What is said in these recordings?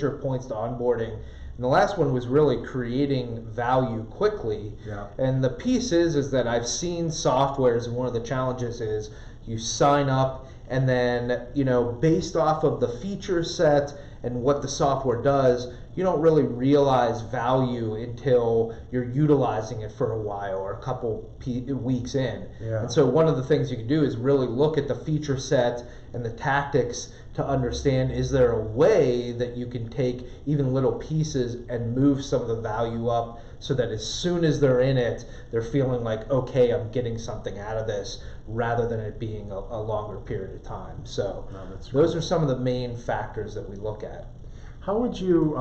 points to onboarding. And the last one was really creating value quickly. Yeah. And the piece is that I've seen softwares, and one of the challenges is you sign up and then, based off of the feature set and what the software does, you don't really realize value until you're utilizing it for a while or a couple weeks in. Yeah. And so one of the things you can do is really look at the feature set and the tactics to understand, is there a way that you can take even little pieces and move some of the value up so that as soon as they're in it, they're feeling like, okay, I'm getting something out of this, rather than it being a longer period of time. So those are some of the main factors that we look at. How would you,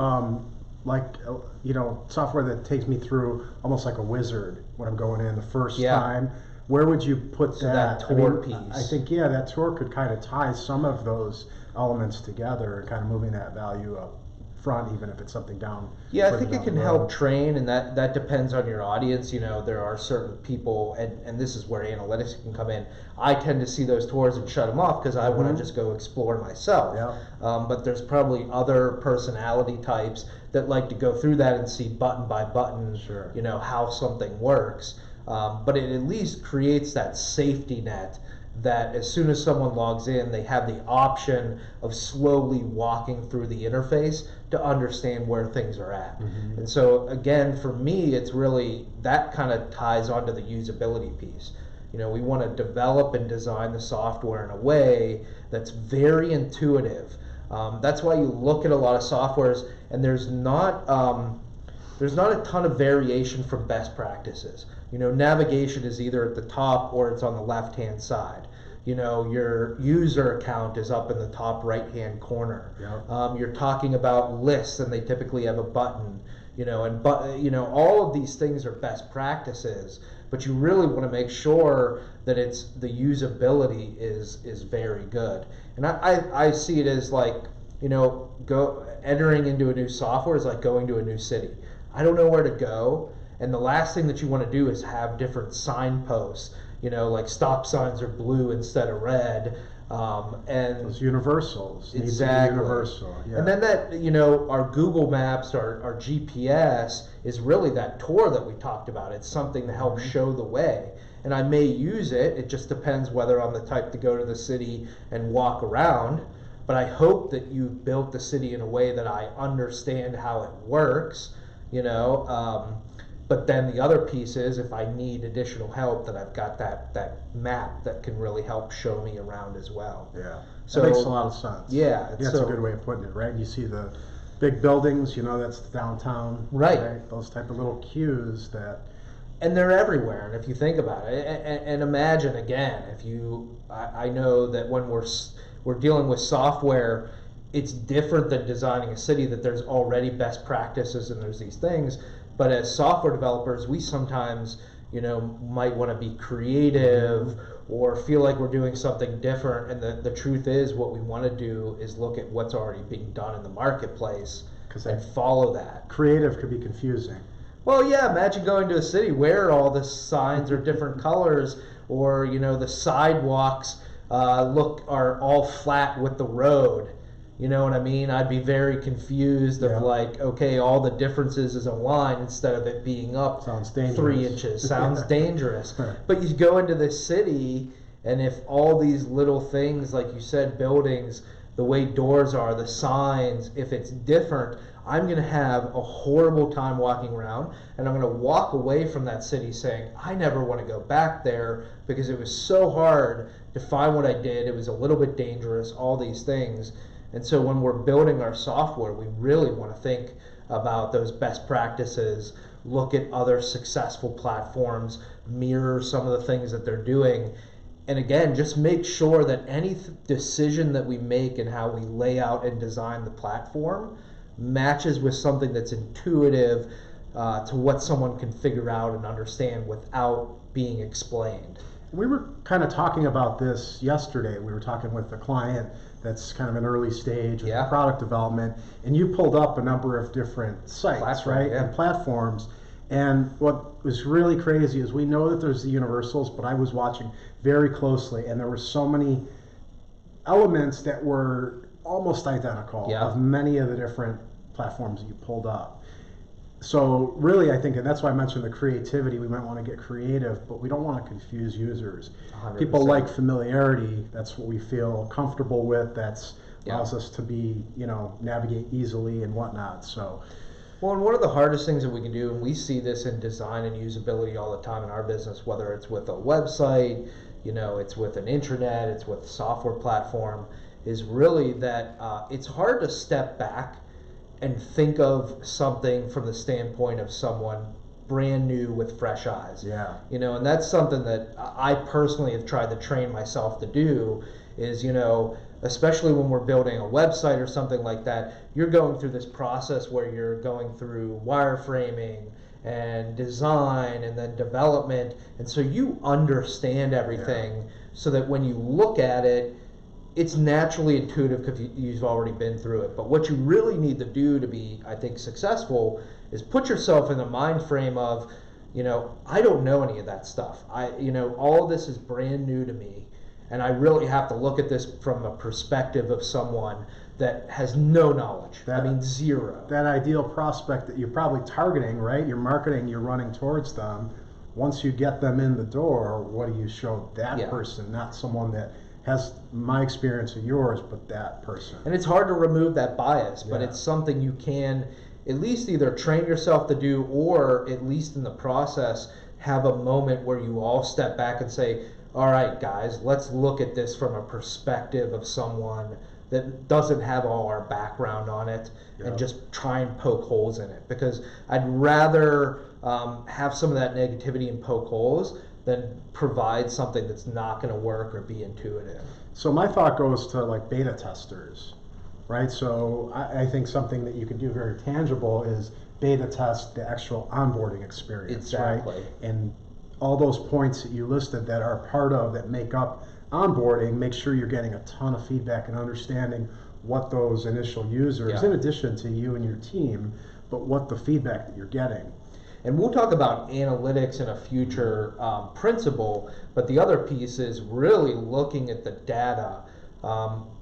software that takes me through almost like a wizard when I'm going in the first time, where would you put that? That tour piece. I think, that tour could kind of tie some of those elements together and kind of moving that value up front, even if it's something down. Yeah, I think it can help train, and that depends on your audience. There are certain people, and this is where analytics can come in. I tend to see those tours and shut them off because I want to just go explore myself. Yeah. But there's probably other personality types that like to go through that and see button by button, how something works. But it at least creates that safety net that as soon as someone logs in, they have the option of slowly walking through the interface to understand where things are at. Mm-hmm. And so again, for me, it's really, that kind of ties onto the usability piece. We want to develop and design the software in a way that's very intuitive. That's why you look at a lot of softwares, and there's not a ton of variation from best practices. Navigation is either at the top or it's on the left-hand side. Your user account is up in the top right-hand corner. Yep. You're talking about lists, and they typically have a button. All of these things are best practices, but you really want to make sure that the usability is very good. And I see it as like, entering into a new software is like going to a new city. I don't know where to go. And the last thing that you want to do is have different signposts, like stop signs are blue instead of red. And those universals. Exactly. Universal. Yeah. And then that, our Google Maps, our GPS is really that tour that we talked about. It's something to help show the way. And I may use it. It just depends whether I'm the type to go to the city and walk around. But I hope that you've built the city in a way that I understand how it works, But then the other piece is, if I need additional help, that I've got that map that can really help show me around as well. Yeah, so that makes a lot of sense. Yeah, that's a good way of putting it, right? You see the big buildings, that's downtown, right? Those type of little cues that, and they're everywhere. And if you think about it, and imagine again, I know that when we're dealing with software, it's different than designing a city, that there's already best practices and there's these things. But as software developers, we sometimes, might want to be creative or feel like we're doing something different. And the truth is, what we want to do is look at what's already being done in the marketplace and follow that. Creative could be confusing. Well, yeah, imagine going to a city where all the signs are different colors, or, the sidewalks are all flat with the road. You know what I mean? I'd be very confused of like, okay, all the differences is a line instead of it being up 3 inches. Sounds dangerous. But you go into this city, and if all these little things, like you said, buildings, the way doors are, the signs, if it's different, I'm going to have a horrible time walking around, and I'm going to walk away from that city saying, I never want to go back there because it was so hard to find what I did. It was a little bit dangerous, all these things. And so when we're building our software, we really want to think about those best practices, look at other successful platforms, mirror some of the things that they're doing. And again, just make sure that any decision that we make and how we lay out and design the platform matches with something that's intuitive to what someone can figure out and understand without being explained. We were kind of talking about this yesterday. We were talking with a client that's kind of an early stage of product development, and you pulled up a number of different sites, right? And platforms. And what was really crazy is we know that there's the universals, but I was watching very closely, and there were so many elements that were almost identical of many of the different platforms that you pulled up. So really, I think, and that's why I mentioned the creativity, we might want to get creative, but we don't want to confuse users. 100%. People like familiarity. That's what we feel comfortable with. That's allows us to be, navigate easily and whatnot. So, well, and one of the hardest things that we can do, and we see this in design and usability all the time in our business, whether it's with a website, it's with an intranet, it's with a software platform, is really that it's hard to step back and think of something from the standpoint of someone brand new with fresh eyes. Yeah. And that's something that I personally have tried to train myself to do is, especially when we're building a website or something like that, you're going through this process where you're going through wireframing and design and then development. And so you understand everything so that when you look at it, it's naturally intuitive because you've already been through it. But what you really need to do to be, I think, successful is put yourself in the mind frame of, I don't know any of that stuff. All of this is brand new to me. And I really have to look at this from a perspective of someone that has no knowledge. Zero. That ideal prospect that you're probably targeting, right? You're marketing, you're running towards them. Once you get them in the door, what do you show that person, not someone that has my experience or yours, but that person. And it's hard to remove that bias, but it's something you can at least either train yourself to do, or at least in the process have a moment where you all step back and say, all right, guys, let's look at this from a perspective of someone that doesn't have all our background on it and just try and poke holes in it. Because I'd rather have some of that negativity and poke holes than provide something that's not going to work or be intuitive. So my thought goes to like beta testers, right? So I think something that you can do very tangible is beta test the actual onboarding experience, right? And all those points that you listed that are part of, that make up onboarding, make sure you're getting a ton of feedback and understanding what those initial users, in addition to you and your team, but what the feedback that you're getting. And we'll talk about analytics in a future principle, but the other piece is really looking at the data.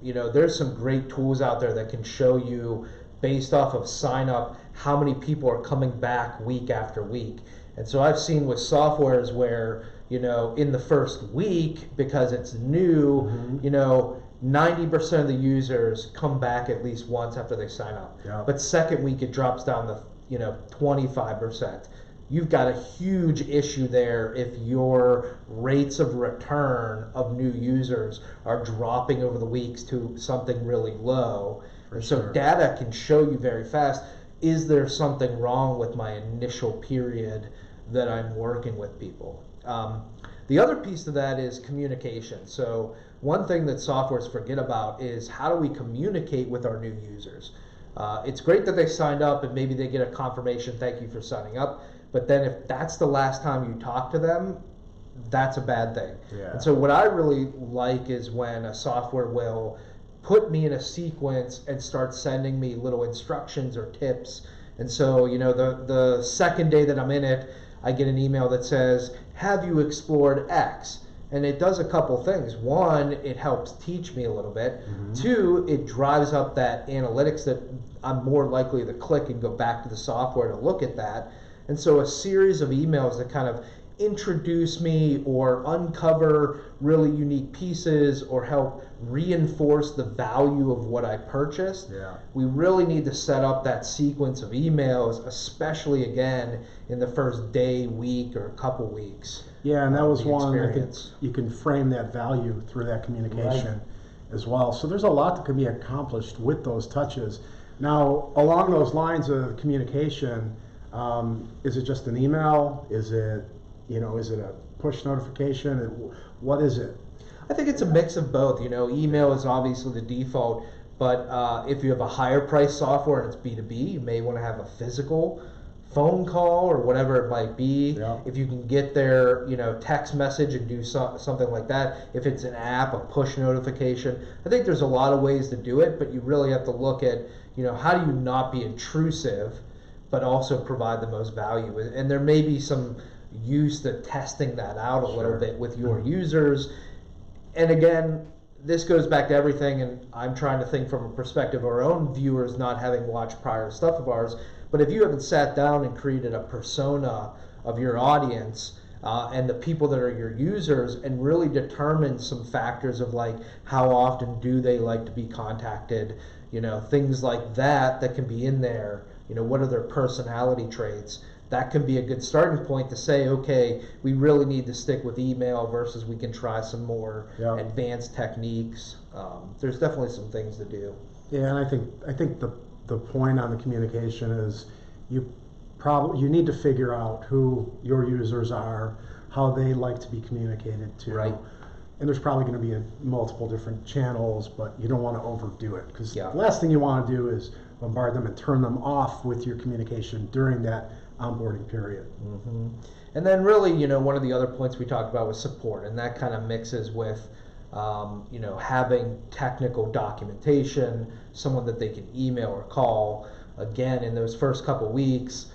There's some great tools out there that can show you, based off of sign up, how many people are coming back week after week. And so I've seen with softwares where, in the first week, because it's new, 90% of the users come back at least once after they sign up. Yeah. But second week it drops down to 25%. You've got a huge issue there if your rates of return of new users are dropping over the weeks to something really low. And so data can show you very fast, is there something wrong with my initial period that I'm working with people? The other piece of that is communication. So one thing that softwares forget about is, how do we communicate with our new users? It's great that they signed up and maybe they get a confirmation, thank you for signing up, but then if that's the last time you talk to them, that's a bad thing. Yeah. And so what I really like is when a software will put me in a sequence and start sending me little instructions or tips. And so, the second day that I'm in it, I get an email that says, have you explored X? And it does a couple things. One, it helps teach me a little bit. Two, it drives up that analytics that I'm more likely to click and go back to the software to look at that. And so a series of emails that kind of introduce me or uncover really unique pieces or help reinforce the value of what I purchased. We really need to set up that sequence of emails, especially again in the first day, week, or couple weeks. Yeah, and that was one, I think you can frame that value through that communication as well. So there's a lot that can be accomplished with those touches. Now, along those lines of communication, is it just an email? Is it a push notification? What is it? I think it's a mix of both. Email is obviously the default, but if you have a higher price software and it's B2B, you may want to have a physical phone call or whatever it might be. If you can get their text message and do something like that. If it's an app, a push notification. I think there's a lot of ways to do it, but you really have to look at how do you not be intrusive but also provide the most value. And there may be some use to testing that out a little bit with your users. And again, this goes back to everything, and I'm trying to think from a perspective of our own viewers not having watched prior stuff of ours, but if you haven't sat down and created a persona of your audience and the people that are your users and really determine some factors of like how often do they like to be contacted, things like that can be in there, what are their personality traits, that can be a good starting point to say, okay, we really need to stick with email versus we can try some more advanced techniques. There's definitely some things to do. Yeah, and I think the point on the communication is you need to figure out who your users are, how they like to be communicated to. Right. And there's probably going to be multiple different channels, but you don't want to overdo it, because the last thing you want to do is bombard them and turn them off with your communication during that onboarding period. Mm-hmm. And then really, one of the other points we talked about was support, and that kind of mixes with, having technical documentation, someone that they can email or call. Again, in those first couple weeks,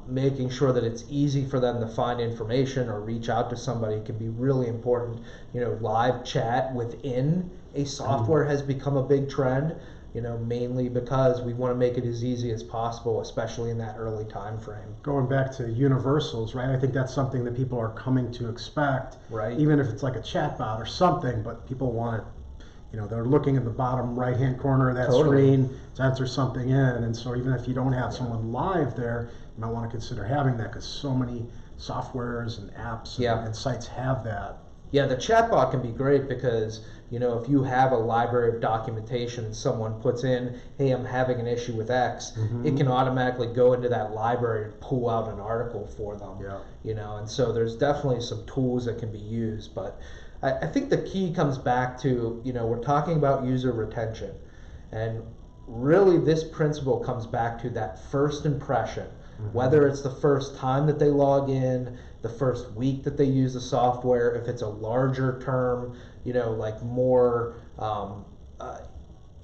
making sure that it's easy for them to find information or reach out to somebody can be really important. Live chat within a software has become a big trend. Mainly because we want to make it as easy as possible, especially in that early time frame. Going back to universals, right? I think that's something that people are coming to expect, right? Even if it's like a chatbot or something, but people want it. They're looking in the bottom right-hand corner of that screen to enter something in, and so even if you don't have someone live there, you might want to consider having that, because so many softwares and apps and sites have that. Yeah, the chatbot can be great because, if you have a library of documentation and someone puts in, hey, I'm having an issue with X, it can automatically go into that library and pull out an article for them. Yeah. And so there's definitely some tools that can be used. But I think the key comes back to, we're talking about user retention. And really this principle comes back to that first impression, whether it's the first time that they log in, the first week that they use the software, if it's a larger term, like more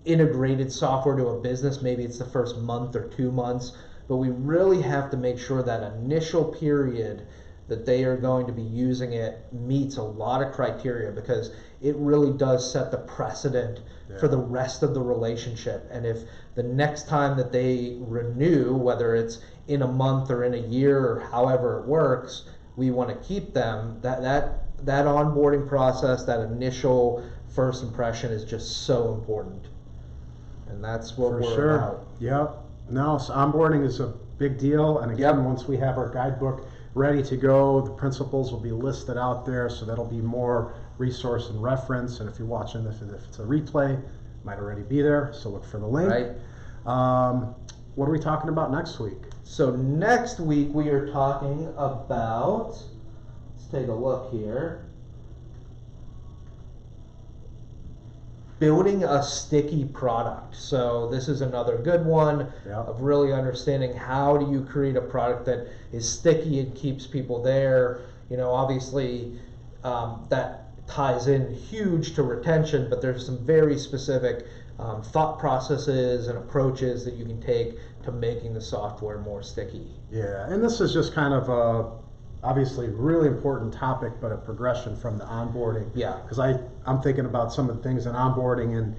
integrated software to a business, maybe it's the first month or 2 months, but we really have to make sure that initial period that they are going to be using it meets a lot of criteria, because it really does set the precedent for the rest of the relationship. And if the next time that they renew, whether it's in a month or in a year or however it works, we want to keep them, that onboarding process, that initial first impression is just so important. And that's what we're about. Yep. No, so onboarding is a big deal. And again, once we have our guidebook ready to go, the principles will be listed out there, so that'll be more resource and reference. And if you're watching this, if it's a replay, it might already be there, so look for the link. Right. What are we talking about next week? So next week we are talking about, let's take a look here, building a sticky product. So this is another good one of really understanding how do you create a product that is sticky and keeps people there. Obviously that ties in huge to retention, but there's some very specific thought processes and approaches that you can take to making the software more sticky. Yeah, and this is just kind of a obviously really important topic, but a progression from the onboarding. Yeah. Because I'm thinking about some of the things in onboarding, and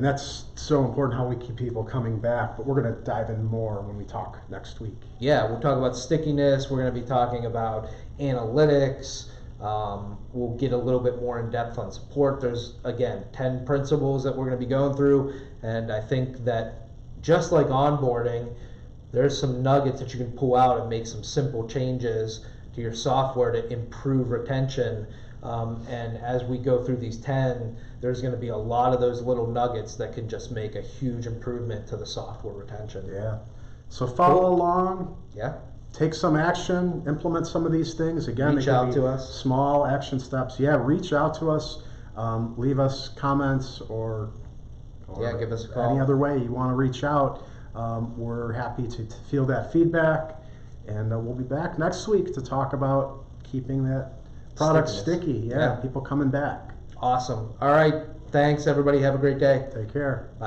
that's so important, how we keep people coming back. But we're going to dive in more when we talk next week. Yeah, we'll talk about stickiness. We're going to be talking about analytics. We'll get a little bit more in depth on support. There's, again, 10 principles that we're going to be going through, and I think that just like onboarding, there's some nuggets that you can pull out and make some simple changes to your software to improve retention. And as we go through these 10, there's going to be a lot of those little nuggets that can just make a huge improvement to the software retention. Yeah. So follow along. Yeah. Take some action, implement some of these things. Again, reach out to us. Small action steps. Yeah, reach out to us. Leave us comments or give us a call. Any other way you want to reach out. We're happy to feel that feedback. And we'll be back next week to talk about keeping that product sticky. Yeah, people coming back. Awesome. All right. Thanks, everybody. Have a great day. Take care. Bye.